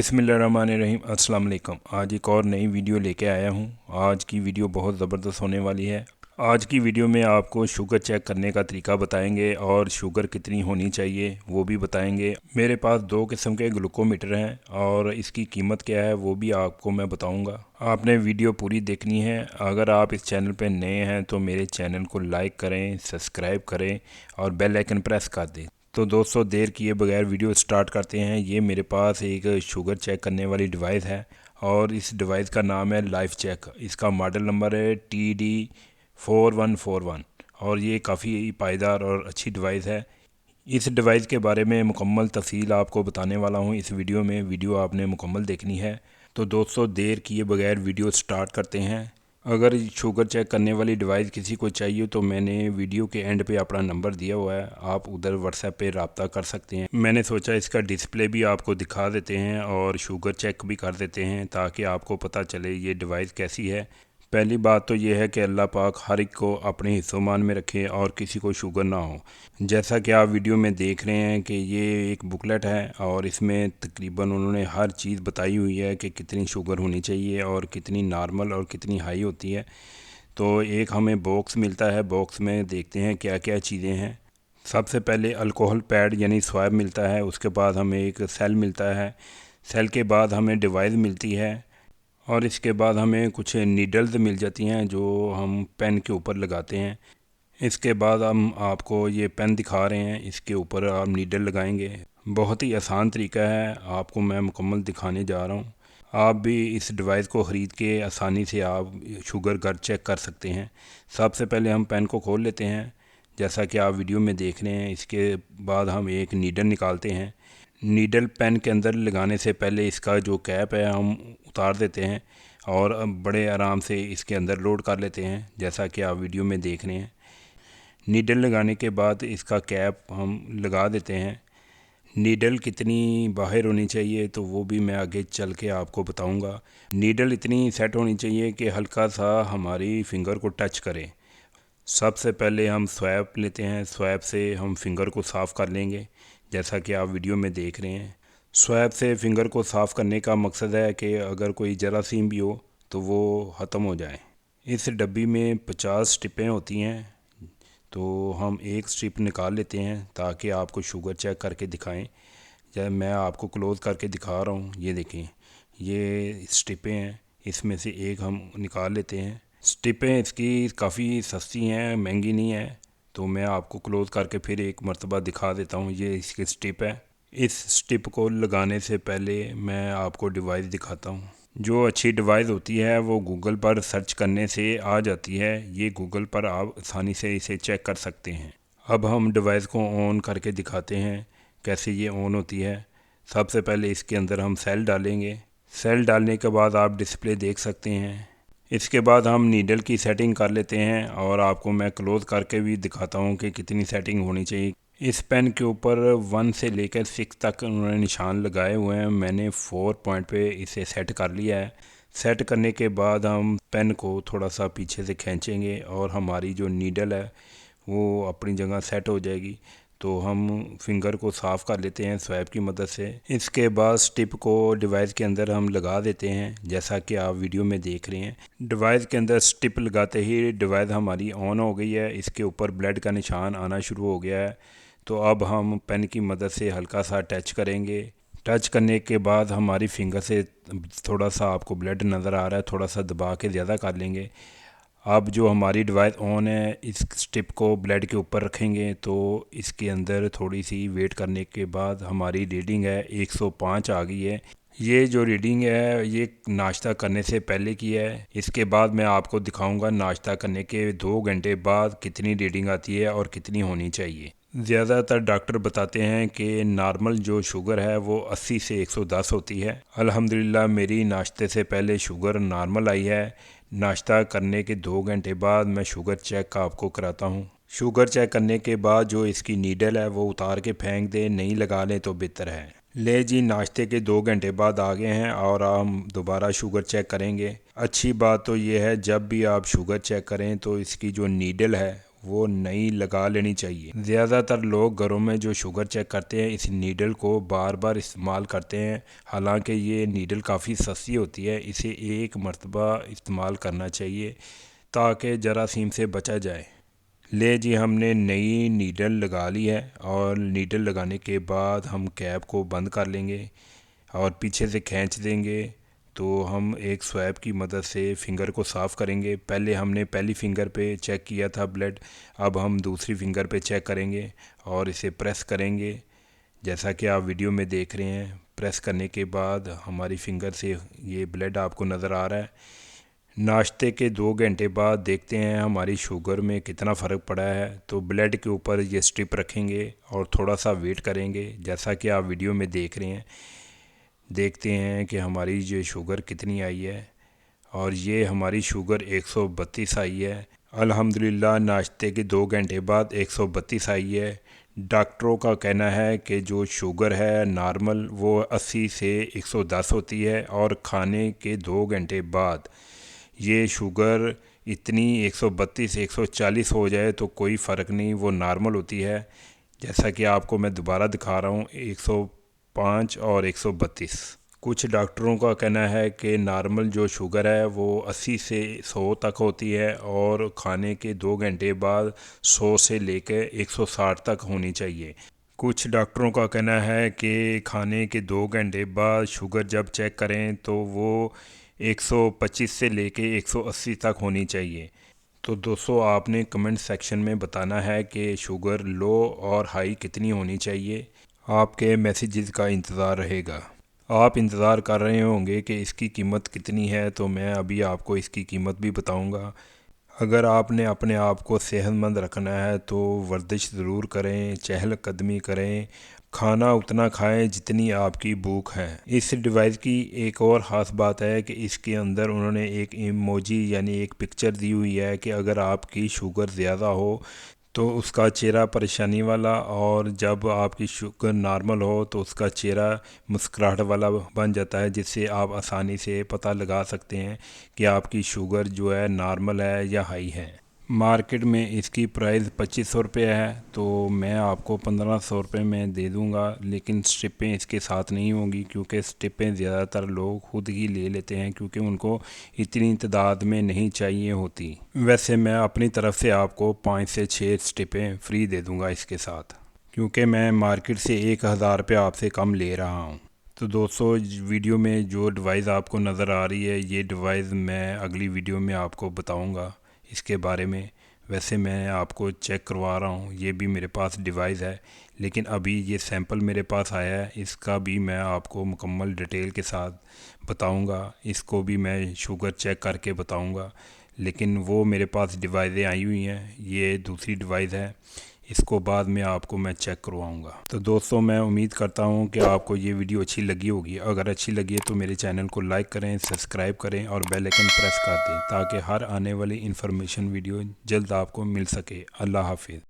बिस्मिल्लाहिर्रहमानिर्रहीम। अस्सलाम वालेकुम। आज एक और नई वीडियो लेके आया हूँ। आज की वीडियो बहुत ज़बरदस्त होने वाली है। आज की वीडियो में आपको शुगर चेक करने का तरीका बताएंगे और शुगर कितनी होनी चाहिए वो भी बताएंगे। मेरे पास दो किस्म के ग्लूकोमीटर हैं और इसकी कीमत क्या है वो भी आपको मैं बताऊंगा। आपने वीडियो पूरी देखनी है। अगर आप इस चैनल पर नए हैं तो मेरे चैनल को लाइक करें, सब्सक्राइब करें और बेल आइकन प्रेस कर दें। तो दोस्तों देर किए बगैर वीडियो स्टार्ट करते हैं। ये मेरे पास एक शुगर चेक करने वाली डिवाइस है और इस डिवाइस का नाम है लाइफ चेक। इसका मॉडल नंबर है TD4141 और ये काफ़ी पायदार और अच्छी डिवाइस है। इस डिवाइस के बारे में मुकम्मल तफसील आपको बताने वाला हूँ इस वीडियो में। वीडियो आपने मुकम्मल देखनी है। तो दोस्तों देर किए बगैर वीडियो स्टार्ट करते हैं। अगर शुगर चेक करने वाली डिवाइस किसी को चाहिए तो मैंने वीडियो के एंड पे अपना नंबर दिया हुआ है, आप उधर व्हाट्सएप पे रब्ता कर सकते हैं। मैंने सोचा इसका डिस्प्ले भी आपको दिखा देते हैं और शुगर चेक भी कर देते हैं ताकि आपको पता चले ये डिवाइस कैसी है। पहली बात तो ये है कि अल्लाह पाक हर एक को अपने हिस्सों-मान में रखे और किसी को शुगर ना हो। जैसा कि आप वीडियो में देख रहे हैं कि ये एक बुकलेट है और इसमें तकरीबन उन्होंने हर चीज़ बताई हुई है कि कितनी शुगर होनी चाहिए और कितनी नॉर्मल और कितनी हाई होती है। तो एक हमें बॉक्स मिलता है, बॉक्स में देखते हैं क्या क्या चीज़ें हैं। सबसे पहले अल्कोहल पैड यानी स्वैब मिलता है, उसके बाद हमें एक सेल मिलता है, सेल के बाद हमें डिवाइस मिलती है और इसके बाद हमें कुछ नीडल्स मिल जाती हैं जो हम पेन के ऊपर लगाते हैं। इसके बाद हम आपको ये पेन दिखा रहे हैं, इसके ऊपर आप नीडल लगाएंगे। बहुत ही आसान तरीका है, आपको मैं मुकम्मल दिखाने जा रहा हूँ। आप भी इस डिवाइस को ख़रीद के आसानी से आप शुगर घर चेक कर सकते हैं। सबसे पहले हम पेन को खोल लेते हैं जैसा कि आप वीडियो में देख रहे हैं। इसके बाद हम एक नीडल निकालते हैं। नीडल पेन के अंदर लगाने से पहले इसका जो कैप है हम उतार देते हैं और बड़े आराम से इसके अंदर लोड कर लेते हैं जैसा कि आप वीडियो में देख रहे हैं। नीडल लगाने के बाद इसका कैप हम लगा देते हैं। नीडल कितनी बाहर होनी चाहिए तो वो भी मैं आगे चल के आपको बताऊंगा। नीडल इतनी सेट होनी चाहिए कि हल्का सा हमारी फिंगर को टच करे। सबसे पहले हम स्वैप लेते हैं, स्वैप से हम फिंगर को साफ़ कर लेंगे जैसा कि आप वीडियो में देख रहे हैं। स्वैप से फिंगर को साफ़ करने का मकसद है कि अगर कोई जरासीम भी हो तो वो ख़त्म हो जाए। इस डब्बी में 50 स्ट्रिपें होती हैं तो हम एक स्ट्रिप निकाल लेते हैं ताकि आपको शुगर चेक करके दिखाएं। जब मैं आपको क्लोज़ करके दिखा रहा हूँ, ये देखें, ये स्ट्रिपें हैं, इसमें से एक हम निकाल लेते हैं। स्ट्रिपें इसकी काफ़ी सस्ती हैं, महंगी नहीं है। तो मैं आपको क्लोज़ करके फिर एक मर्तबा दिखा देता हूँ। ये इसकी स्ट्रिप है। इस स्ट्रिप को लगाने से पहले मैं आपको डिवाइस दिखाता हूँ। जो अच्छी डिवाइस होती है वो गूगल पर सर्च करने से आ जाती है। ये गूगल पर आप आसानी से इसे चेक कर सकते हैं। अब हम डिवाइस को ऑन करके दिखाते हैं कैसे ये ऑन होती है। सबसे पहले इसके अंदर हम सेल डालेंगे। सेल डालने के बाद आप डिस्प्ले देख सकते हैं। इसके बाद हम नीडल की सेटिंग कर लेते हैं और आपको मैं क्लोज़ करके भी दिखाता हूँ कि कितनी सेटिंग होनी चाहिए। इस पेन के ऊपर 1 से लेकर 6 तक उन्होंने निशान लगाए हुए हैं। मैंने 4 पॉइंट पे इसे सेट कर लिया है। सेट करने के बाद हम पेन को थोड़ा सा पीछे से खींचेंगे और हमारी जो नीडल है वो अपनी जगह सेट हो जाएगी। तो हम फिंगर को साफ़ कर लेते हैं स्वैप की मदद से। इसके बाद स्टिप को डिवाइस के अंदर हम लगा देते हैं जैसा कि आप वीडियो में देख रहे हैं। डिवाइस के अंदर स्टिप लगाते ही डिवाइस हमारी ऑन हो गई है। इसके ऊपर ब्लड का निशान आना शुरू हो गया है। तो अब हम पेन की मदद से हल्का सा टच करेंगे। टच करने के बाद हमारी फिंगर से थोड़ा सा आपको ब्लड नज़र आ रहा है, थोड़ा सा दबा के ज़्यादा कर लेंगे। अब जो हमारी डिवाइस ऑन है, इस स्टिप को ब्लेड के ऊपर रखेंगे तो इसके अंदर थोड़ी सी वेट करने के बाद हमारी रीडिंग है 105 आ गई है। ये जो रीडिंग है ये नाश्ता करने से पहले की है। इसके बाद मैं आपको दिखाऊंगा नाश्ता करने के 2 घंटे बाद कितनी रीडिंग आती है और कितनी होनी चाहिए। ज़्यादातर डॉक्टर बताते हैं कि नॉर्मल जो शुगर है वो 80 से 110 होती है। अल्हम्दुलिल्लाह मेरी नाश्ते से पहले शुगर नॉर्मल आई है। नाश्ता करने के 2 घंटे बाद मैं शुगर चेक का आपको कराता हूँ। शुगर चेक करने के बाद जो इसकी नीडल है वो उतार के फेंक दें, नहीं लगा लें तो बेहतर है। ले जी, नाश्ते के 2 घंटे बाद आ गए हैं और हम दोबारा शुगर चेक करेंगे। अच्छी बात तो ये है जब भी आप शुगर चेक करें तो इसकी जो नीडल है वो नई लगा लेनी चाहिए। ज़्यादातर लोग घरों में जो शुगर चेक करते हैं इस नीडल को बार बार इस्तेमाल करते हैं, हालांकि ये नीडल काफ़ी सस्ती होती है। इसे एक मर्तबा इस्तेमाल करना चाहिए ताकि जरासीम से बचा जाए। ले जी, हमने नई नीडल लगा ली है और नीडल लगाने के बाद हम कैप को बंद कर लेंगे और पीछे से खींच देंगे। तो हम एक स्वैप की मदद से फिंगर को साफ़ करेंगे। पहले हमने पहली फिंगर पे चेक किया था ब्लड, अब हम दूसरी फिंगर पे चेक करेंगे और इसे प्रेस करेंगे जैसा कि आप वीडियो में देख रहे हैं। प्रेस करने के बाद हमारी फिंगर से ये ब्लड आपको नज़र आ रहा है। नाश्ते के 2 घंटे बाद देखते हैं हमारी शुगर में कितना फ़र्क पड़ा है। तो ब्लड के ऊपर ये स्ट्रिप रखेंगे और थोड़ा सा वेट करेंगे जैसा कि आप वीडियो में देख रहे हैं। देखते हैं कि हमारी ये शुगर कितनी आई है और ये हमारी शुगर 132 आई है। अल्हम्दुलिल्लाह नाश्ते के 2 घंटे बाद 132 आई है। डॉक्टरों का कहना है कि जो शुगर है नॉर्मल वो 80 से 110 होती है और खाने के 2 घंटे बाद ये शुगर इतनी 132 140 हो जाए तो कोई फ़र्क नहीं, वो नॉर्मल होती है। जैसा कि आपको मैं दोबारा दिखा रहा हूँ, 105 और 132। कुछ डॉक्टरों का कहना है कि नॉर्मल जो शुगर है वो 80 से 100 तक होती है और खाने के 2 घंटे बाद 100 से लेकर 160 तक होनी चाहिए। कुछ डॉक्टरों का कहना है कि खाने के 2 घंटे बाद शुगर जब चेक करें तो वो 125 से लेके 180 तक होनी चाहिए। तो दोस्तों, आपने कमेंट सेक्शन में बताना है कि शुगर लो और हाई कितनी होनी चाहिए। आपके मैसेजेस का इंतज़ार रहेगा। आप इंतज़ार कर रहे होंगे कि इसकी कीमत कितनी है, तो मैं अभी आपको इसकी कीमत भी बताऊंगा। अगर आपने अपने आप को सेहतमंद रखना है तो वर्जिश ज़रूर करें, चहलकदमी करें, खाना उतना खाएं जितनी आपकी भूख है। इस डिवाइस की एक और ख़ास बात है कि इसके अंदर उन्होंने एक इमोजी यानी एक पिक्चर दी हुई है कि अगर आपकी शुगर ज़्यादा हो तो उसका चेहरा परेशानी वाला और जब आपकी शुगर नॉर्मल हो तो उसका चेहरा मुस्कुराहट वाला बन जाता है, जिससे आप आसानी से पता लगा सकते हैं कि आपकी शुगर जो है नॉर्मल है या हाई है। मार्केट में इसकी प्राइस 2500 रुपये है, तो मैं आपको 1500 रुपये में दे दूंगा, लेकिन स्ट्रिपें इसके साथ नहीं होंगी क्योंकि स्ट्रिपें ज़्यादातर लोग खुद ही ले लेते हैं क्योंकि उनको इतनी तादाद में नहीं चाहिए होती। वैसे मैं अपनी तरफ से आपको 5 से 6 स्ट्रिपें फ्री दे दूंगा इसके साथ, क्योंकि मैं मार्केट से 1000 रुपये आपसे कम ले रहा हूँ। तो दोस्तों, वीडियो में जो डिवाइस आपको नज़र आ रही है ये डिवाइस मैं अगली वीडियो में आपको बताऊंगा इसके बारे में। वैसे मैं आपको चेक करवा रहा हूँ, ये भी मेरे पास डिवाइस है, लेकिन अभी ये सैंपल मेरे पास आया है, इसका भी मैं आपको मुकम्मल डिटेल के साथ बताऊंगा। इसको भी मैं शुगर चेक करके बताऊंगा, लेकिन वो मेरे पास डिवाइसें आई हुई हैं, ये दूसरी डिवाइस है, इसको बाद में आपको मैं चेक करवाऊंगा। तो दोस्तों, मैं उम्मीद करता हूं कि आपको ये वीडियो अच्छी लगी होगी। अगर अच्छी लगी है तो मेरे चैनल को लाइक करें, सब्सक्राइब करें और बेल आइकन प्रेस कर दें ताकि हर आने वाली इन्फॉर्मेशन वीडियो जल्द आपको मिल सके। अल्लाह हाफिज़।